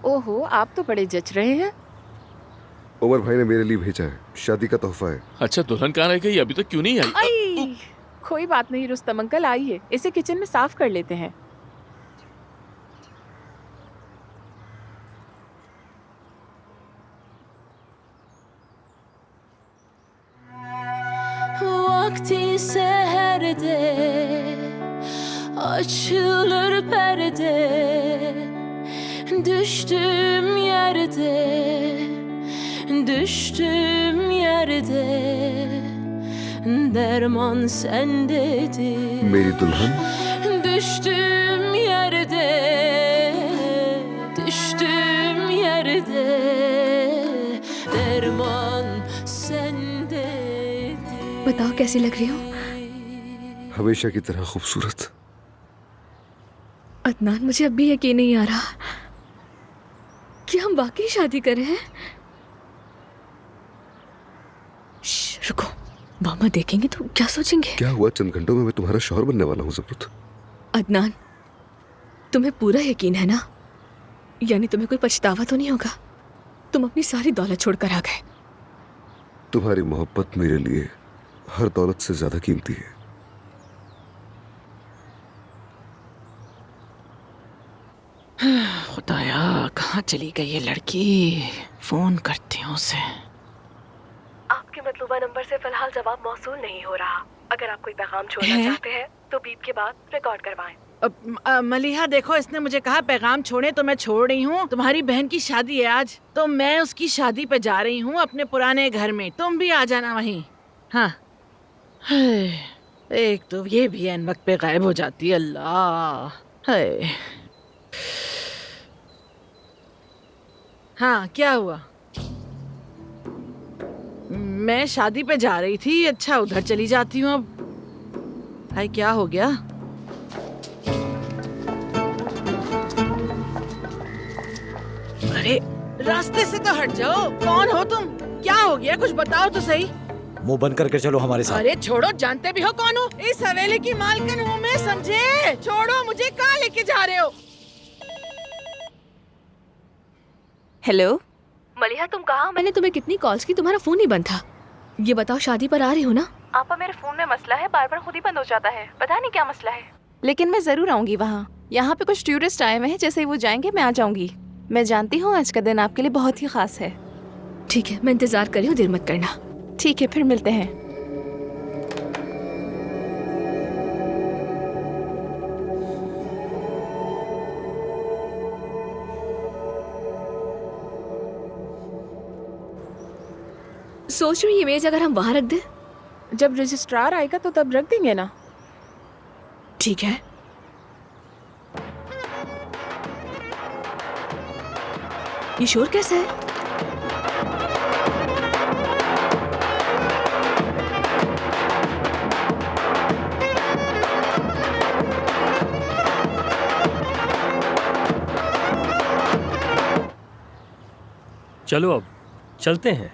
ओहो, आप तो बड़े जच रहे हैं। उमर भाई ने मेरे लिए भेजा है, शादी का तोहफा है। अच्छा, दुल्हन कहाँ रह गई? अभी तक क्यों नहीं आई? आई, कोई बात नहीं रुस्तम अंकल, आइए इसे किचन में साफ कर लेते हैं। Vakti seherde açılır perde, düştüğüm yerde, düştüğüm yerde derman sendedir. मेरी दुल्हन, Düştüğüm yerde, düştüğüm yerde derman sendedir. बताओ कैसी लग रही हो? हमेशा की तरह खूबसूरत। अदनान, मुझे अब भी यकीन नहीं आ रहा कि हम वाकई शादी कर रहे हैं। रुको, मामा देखेंगे तो क्या सोचेंगे? क्या हुआ? चंद घंटों में मैं तुम्हारा शौहर बनने वाला हूँ ज़मरुद। अदनान, तुम्हें पूरा यकीन है ना? यानी तुम्हें कोई पछतावा तो नहीं होगा? तुम अपनी सारी दौलत छोड़कर आ गए। तुम्हारी मोहब्बत मेरे लिए हर दौलत से ज्यादा कीमती है। खुदाया, कहाँ चली गई ये लड़की? फोन करती हूँ उसे। आपके मतलूबा नंबर से फिलहाल जवाब मौसूल नहीं हो रहा। अगर आप कोई पैगाम छोड़ना चाहते हैं तो बीप के बाद रिकॉर्ड करवाएं। मलिहा, देखो, इसने मुझे कहा पैगाम छोड़े तो मैं छोड़ रही हूँ। तुम्हारी बहन की शादी है आज, तो मैं उसकी शादी पे जा रही हूँ अपने पुराने घर में। तुम भी आ जाना वहीं। हाँ, एक तो ये भी ऐन वक्त पे गायब हो जाती है। अल्लाह है। हाँ, क्या हुआ? मैं शादी पे जा रही थी। अच्छा, उधर चली जाती हूँ अब। हाय, क्या हो गया? अरे, रास्ते से तो हट जाओ। कौन हो तुम? क्या हो गया? कुछ बताओ तो सही। मुंह बंद करके चलो हमारे साथ। अरे छोड़ो, जानते भी हो कौन हूँ? इस हवेली की मालकिन हूँ मैं, समझे? छोड़ो मुझे, कहाँ लेके जा रहे हो? हेलो मलिहा, तुम कहाँ? मैंने तुम्हें कितनी कॉल्स की, तुम्हारा फोन ही बंद था। ये बताओ, शादी पर आ रही हो ना? आपा, मेरे फोन में मसला है, बार बार खुद ही बंद हो जाता है, पता नहीं क्या मसला है। लेकिन मैं जरूर आऊंगी वहाँ। यहाँ पे कुछ टूरिस्ट आए हुए हैं, जैसे ही वो जाएंगे मैं आ जाऊंगी। मैं जानती हूँ आज का दिन आपके लिए बहुत ही खास है। ठीक है, मैं इंतजार कर रही हूँ, देर मत करना। ठीक है, फिर मिलते हैं। सोच रही हूँ ये मेज अगर हम वहाँ रख दें। जब रजिस्ट्रार आएगा तो तब रख देंगे ना। ठीक है। ये शोर कैसा है? चलो अब चलते हैं।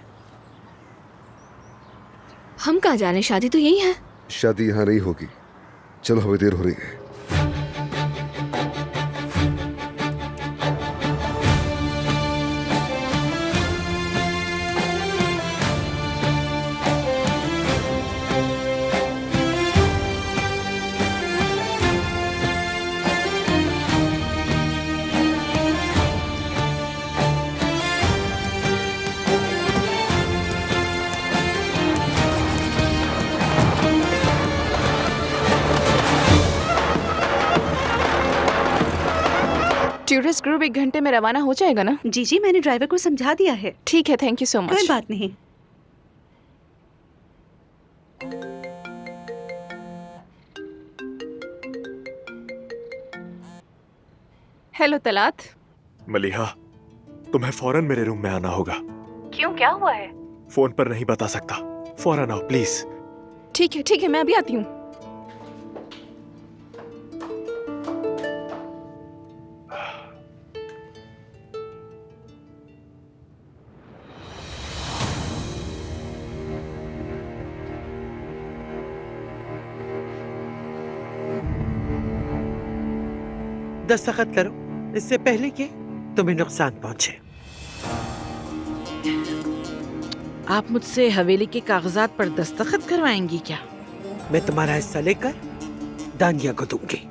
हम कहाँ जाने? शादी तो यही है। शादी यहाँ नहीं होगी, चलो, हमें देर हो रही है। टूरिस्ट ग्रुप 1 घंटे में रवाना हो जाएगा ना? जी जी, मैंने ड्राइवर को समझा दिया है। ठीक है, थैंक यू सो मच। कोई बात नहीं। हेलो तलात। मलिहा, तुम्हें फौरन मेरे रूम में आना होगा। क्यों, क्या हुआ है? फोन पर नहीं बता सकता, फौरन आओ प्लीज। ठीक है, मैं अभी आती हूँ। दस्तखत करो इससे पहले कि तुम्हें नुकसान पहुंचे। आप मुझसे हवेली के कागजात पर दस्तखत करवाएंगी क्या? मैं तुम्हारा हिस्सा लेकर दानिया को दूंगी,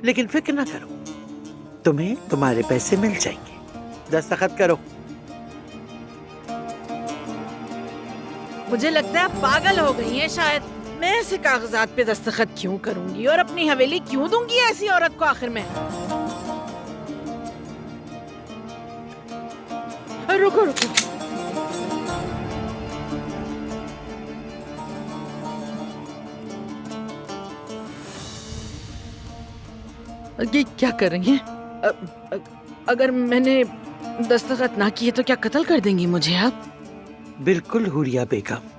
लेकिन फिक्र ना करो, तुम्हें तुम्हारे पैसे मिल जाएंगे। दस्तखत करो। मुझे लगता है आप पागल हो गई हैं शायद। मैं ऐसे कागजात पे दस्तखत क्यों करूंगी और अपनी हवेली क्यों दूंगी ऐसी औरत को आखिर में? रुको रुको, ये क्या कर रही हैं? अगर मैंने दस्तखत ना किए तो क्या कत्ल कर देंगी मुझे आप? बिल्कुल हुरिया बेगम।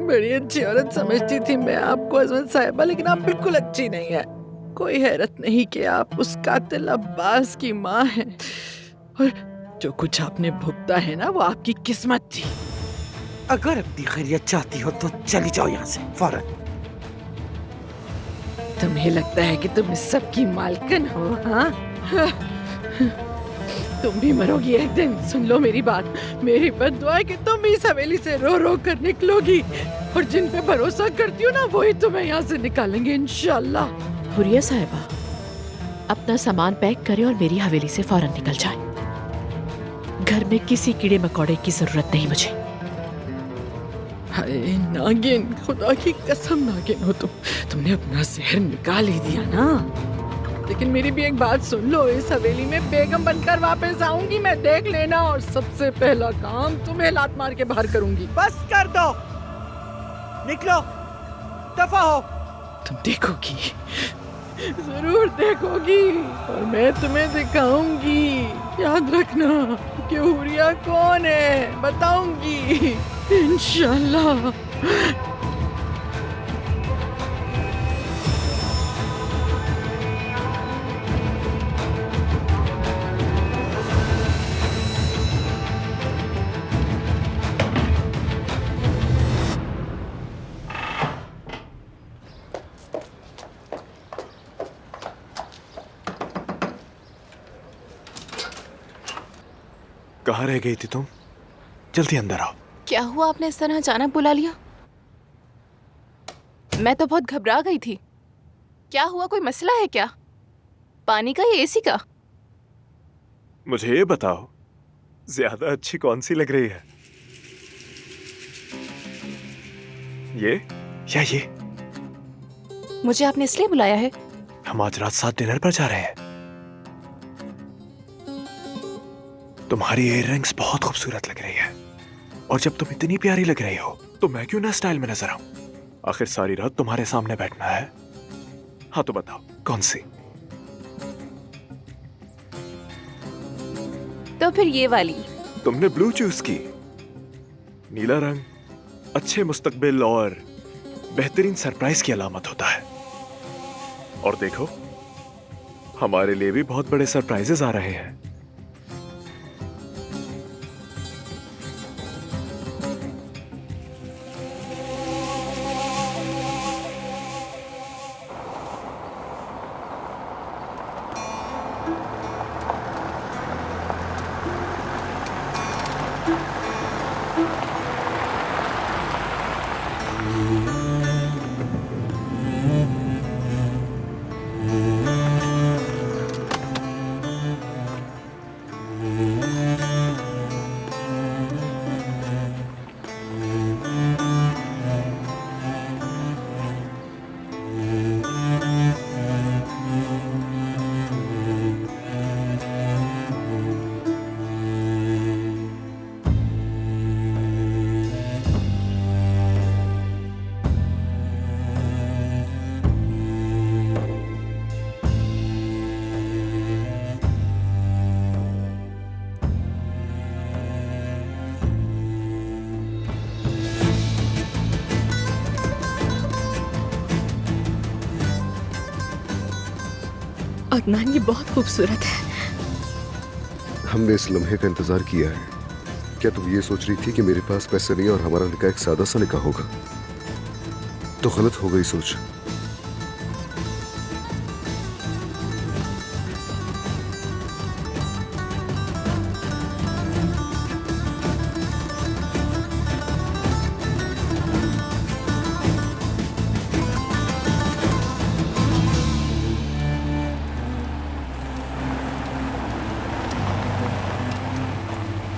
बड़ी अच्छी औरत समझती थी मैं आपको अजमत साहिबा, लेकिन आप बिल्कुल अच्छी नहीं है। कोई हैरत नहीं कि आप उस कातिल अब्बास की माँ हैं, और जो कुछ आपने भुगता है ना वो आपकी किस्मत थी। अगर अपनी खैरियत चाहती हो तो चली जाओ यहाँ से फौरन। तुम्हें लगता है कि तुम इस सब की मालकिन हो? हाँ, तुम भी मरोगी एक दिन। सुन लो मेरी बात, मेरी बद्दुआ है कि तुम इस हवेली से रो रो कर निकलोगी, और जिन पे भरोसा करती हो ना वही तुम्हें यहाँ से निकालेंगे इंशाल्लाह। हुरिया साहिबा, अपना सामान पैक करें और मेरी हवेली से फौरन निकल जाएं। घर में किसी कीड़े मकोड़े की जरूरत नहीं मुझे। हाय नागिन, खुदा की कसम नागिन हो तुम। तुमने अपना जहर निकाल ही दिया ना। लेकिन मेरी भी एक बात सुन लो, इस हवेली में बेगम बनकर वापस आऊंगी मैं, देख लेना। और सबसे पहला काम तुम्हें लात मार के बाहर करूंगी। बस कर दो, निकलो, दफा हो। तुम देखोगी, जरूर देखोगी, और मैं तुम्हें दिखाऊंगी। याद रखना कि हुरिया कौन है, बताऊंगी इंशाल्लाह। कहाँ रह गई थी तुम? जल्दी अंदर आओ। क्या हुआ, आपने इस तरह अचानक बुला लिया? मैं तो बहुत घबरा गई थी। क्या हुआ, कोई मसला है क्या? पानी का या एसी का? मुझे ये बताओ, ज्यादा अच्छी कौन सी लग रही है, ये या ये? मुझे आपने इसलिए बुलाया है? हम आज रात साथ डिनर पर जा रहे हैं। तुम्हारी इयररिंग्स बहुत खूबसूरत लग रही है, और जब तुम इतनी प्यारी लग रही हो तो मैं क्यों ना स्टाइल में नजर आऊं? आखिर सारी रात तुम्हारे सामने बैठना है। हाँ तो बताओ कौन सी? तो फिर ये वाली। तुमने ब्लू चूज की। नीला रंग अच्छे मुस्तकबिल और बेहतरीन सरप्राइज की अलामत होता है। और देखो, हमारे लिए भी बहुत बड़े सरप्राइजेस आ रहे हैं। अदनान, ये बहुत खूबसूरत है। हमने इस लम्हे का इंतजार किया है। क्या तुम ये सोच रही थी कि मेरे पास पैसे नहीं और हमारा निकाह एक सादा सा निकाह होगा? तो गलत हो गई सोच।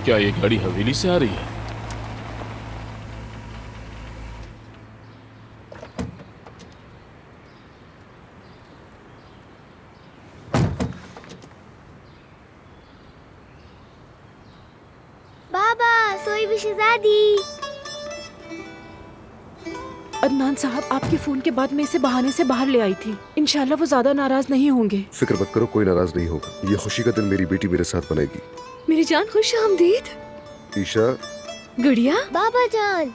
क्या ये गाड़ी हवेली से आ रही है? बाबा, सोई भी शहजादी। अदनान साहब, आपके फोन के बाद मैं इसे बहाने से बाहर ले आई थी। इंशाल्लाह वो ज्यादा नाराज नहीं होंगे। फिक्र मत करो, कोई नाराज नहीं होगा। ये खुशी का दिन मेरी बेटी मेरे साथ मनाएगी। मेरी जान, खुश आमदीद। ईशा, गुड़िया। बाबा जान।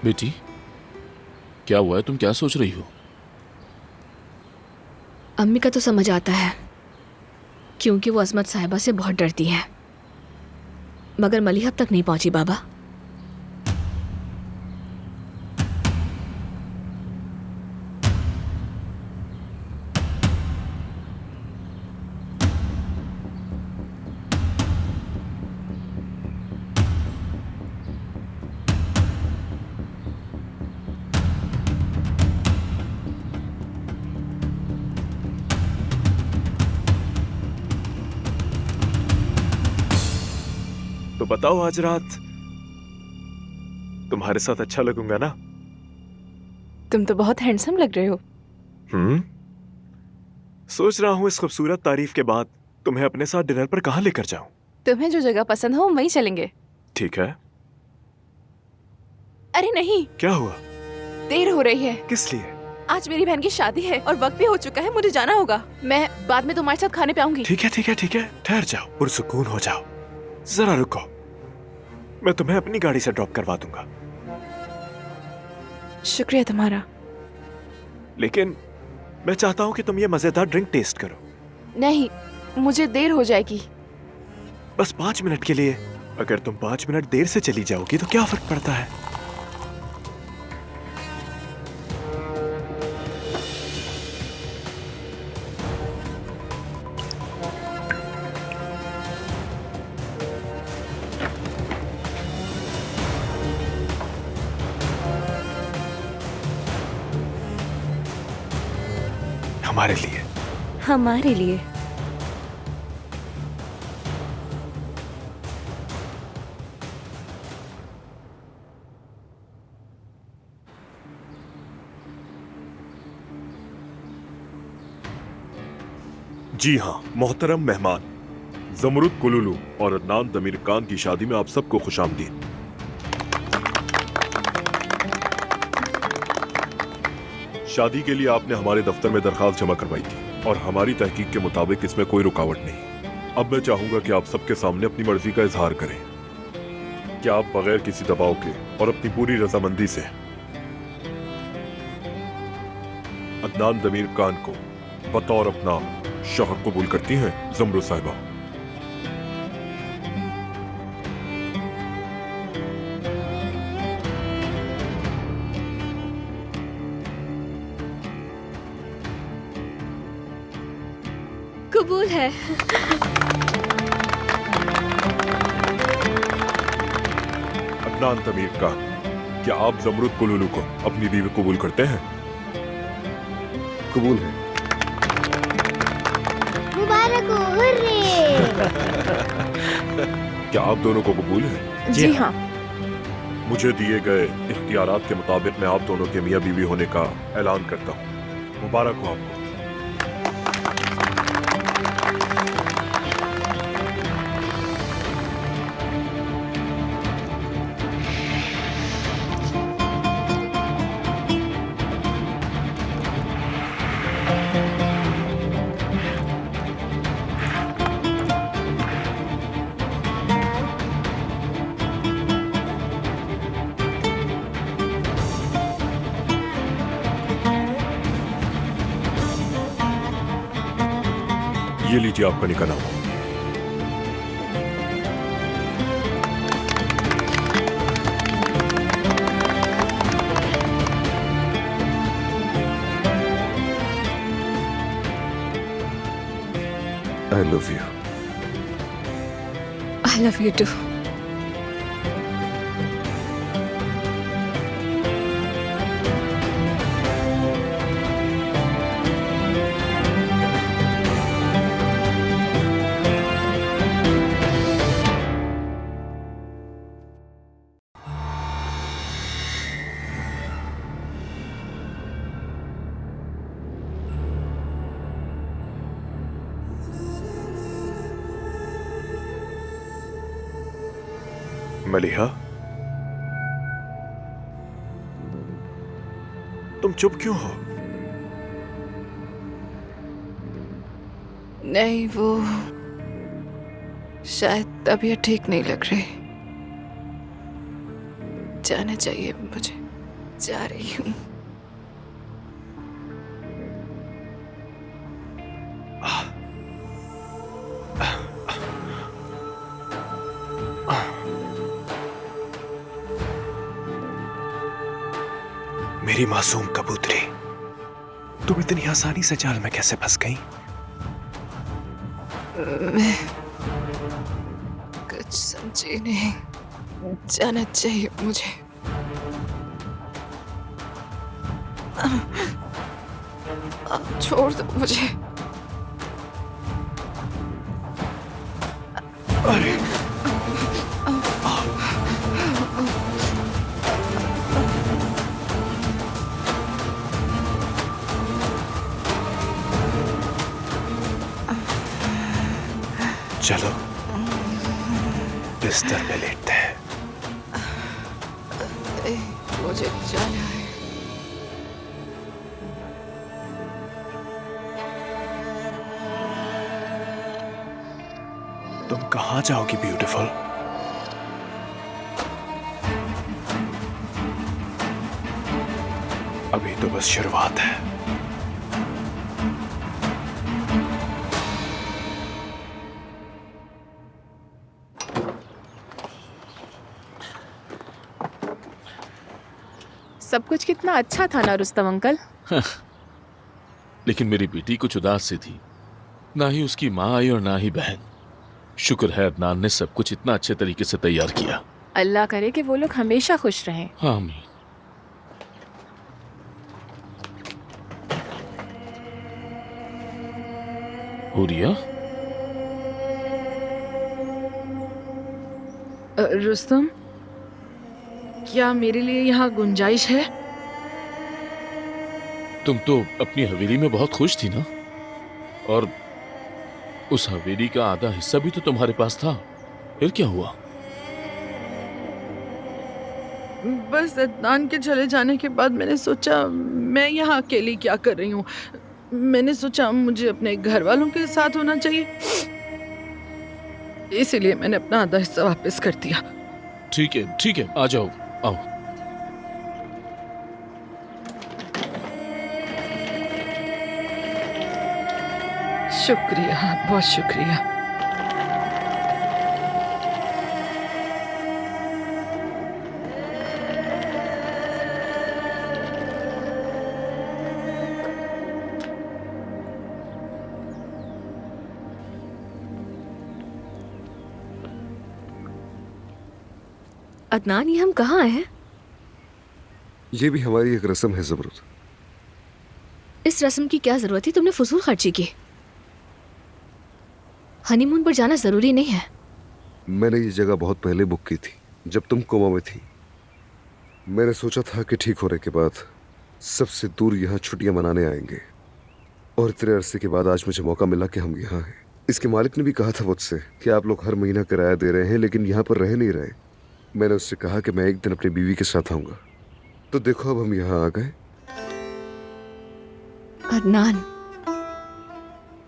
बेटी, क्या हुआ है? तुम क्या सोच रही हो? अम्मी का तो समझ आता है, क्योंकि वो अजमत साहिबा से बहुत डरती है, मगर मलिहा अब तक नहीं पहुंची बाबा। तो बताओ, आज रात तुम्हारे साथ अच्छा लगूंगा ना? तुम तो बहुत हैंडसम लग रहे हो। सोच रहा हूँ इस खूबसूरत तारीफ के बाद तुम्हें अपने साथ डिनर पर कहाँ लेकर जाऊं? तुम्हें जो जगह पसंद हो वहीं चलेंगे। ठीक है। अरे नहीं, क्या हुआ? देर हो रही है। किस लिए? आज मेरी बहन की शादी है और वक्त भी हो चुका है, मुझे जाना होगा। मैं बाद में तुम्हारे साथ खाने पे आऊंगी। ठीक है ठीक है ठीक है, ठहर जाओ, पुरसुकून हो जाओ। जरा रुको, मैं तुम्हें अपनी गाड़ी से ड्रॉप करवा दूंगा। शुक्रिया तुम्हारा। लेकिन मैं चाहता हूँ कि तुम ये मजेदार ड्रिंक टेस्ट करो। नहीं, मुझे देर हो जाएगी। बस 5 मिनट के लिए। अगर तुम 5 मिनट देर से चली जाओगी तो क्या फर्क पड़ता है? हमारे लिए। हमारे लिए। जी हाँ मोहतरम मेहमान, जमरुद कुलुलू और अदनान दमीर खान की शादी में आप सबको खुशामदीद। शादी के लिए आपने हमारे दफ्तर में दरखास्त जमा करवाई थी और हमारी तहकीक के मुताबिक इसमें कोई रुकावट नहीं। अब मैं चाहूंगा कि आप सबके सामने अपनी मर्जी का इजहार करें कि आप बगैर किसी दबाव के और अपनी पूरी रजामंदी से अदनान दमीर खान को बतौर अपना शौहर कबूल करती हैं जमरुद साहिबा। कबूल है। अदनान दमीर खान, क्या आप जमरुद कुलुलू को अपनी बीवी कबूल करते हैं? कबूल है। मुबारक हो, हुर्रे। क्या आप दोनों को कबूल है? जी हाँ। मुझे दिए गए इख्तियारात के मुताबिक मैं आप दोनों के मियाँ बीवी होने का ऐलान करता हूँ। मुबारक हो आपको। ये लीजिए आपका निकाहनामा। I love you. I love you too. Maliha, तुम चुप क्यों हो? नहीं, वो शायद तबीयत ठीक नहीं लग रही। जाना चाहिए मुझे। जा रही हूँ। मेरी मासूम कबूतरी, तुम इतनी आसानी से जाल में कैसे फंस गई? मैं कुछ समझी नहीं। जाना चाहिए मुझे। छोड़ दो मुझे। अरे चलो बिस्तर पे लेटते हैं। मुझे जाना है। तुम कहाँ जाओगी ब्यूटीफुल? अभी तो बस शुरुआत है। सब कुछ कितना अच्छा था ना रुस्तम अंकल। लेकिन मेरी बेटी कुछ उदास सी थी। ना ही उसकी माँ आई और ना ही बहन। शुक्र है अदनान ने सब कुछ इतना अच्छे तरीके से तैयार किया। अल्लाह करे कि वो लोग हमेशा खुश रहें। आमीन। हुरिया, रुस्तम, क्या मेरे लिए यहाँ गुंजाइश है? तुम तो अपनी हवेली में बहुत खुश थी ना? और उस हवेली का आधा हिस्सा भी तो तुम्हारे पास था। फिर क्या हुआ? बस अदनान के चले जाने के बाद मैंने सोचा मैं यहाँ अकेली क्या कर रही हूँ। मैंने सोचा मुझे अपने घर वालों के साथ होना चाहिए, इसीलिए मैंने अपना आधा हिस्सा वापस कर दिया। ठीक है, आ जाओ, आओ। शुक्रिया, बहुत शुक्रिया। अदनान, ये हम कहाँ आए हैं? ये भी हमारी एक रस्म है ज़बरूत। इस रस्म की क्या जरूरत थी? तुमने फजूल खर्ची की। हनीमून पर जाना जरूरी नहीं है। मैंने ये जगह बहुत पहले बुक की थी, जब तुम कोमा में थी। मैंने सोचा था कि ठीक होने के बाद सबसे दूर यहाँ छुट्टियां मनाने आएंगे, और इतने अरसे के बाद आज मुझे मौका मिला कि हम यहाँ हैं। इसके मालिक ने भी कहा था मुझसे कि आप लोग हर महीना किराया दे रहे हैं लेकिन यहाँ पर रह नहीं रहे। मैंने उससे कहा कि मैं एक दिन अपनी बीवी के साथ आऊंगा, तो देखो अब हम यहाँ आ गए। अदनान,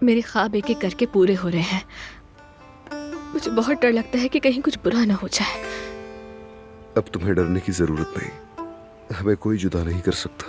मेरे ख्वाब एक एक करके पूरे हो रहे हैं। मुझे बहुत डर लगता है कि कहीं कुछ बुरा ना हो जाए। अब तुम्हें डरने की जरूरत नहीं, हमें कोई जुदा नहीं कर सकता।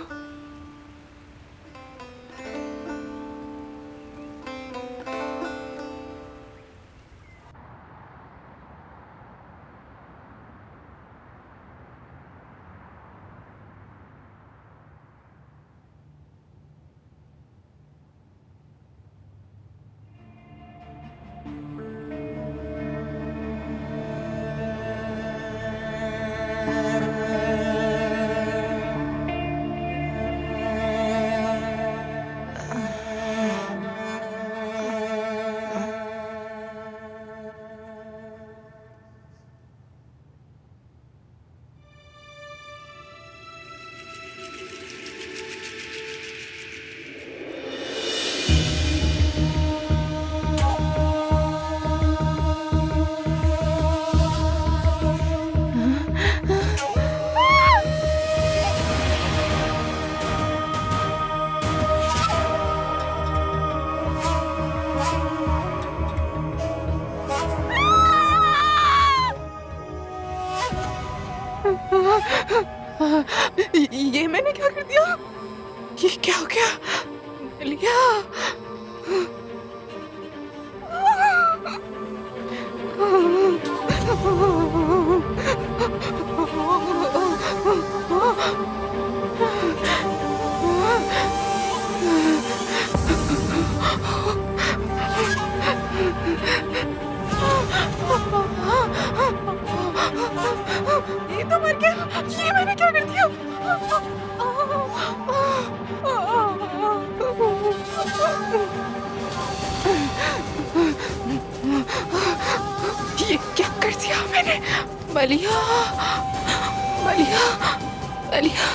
मैंने क्या कर दिया? ये क्या हो गया? लिया ये तो मर गया। ये मैंने क्या कर दिया? ये क्या कर दिया मैंने? बलिया बलिया बलिया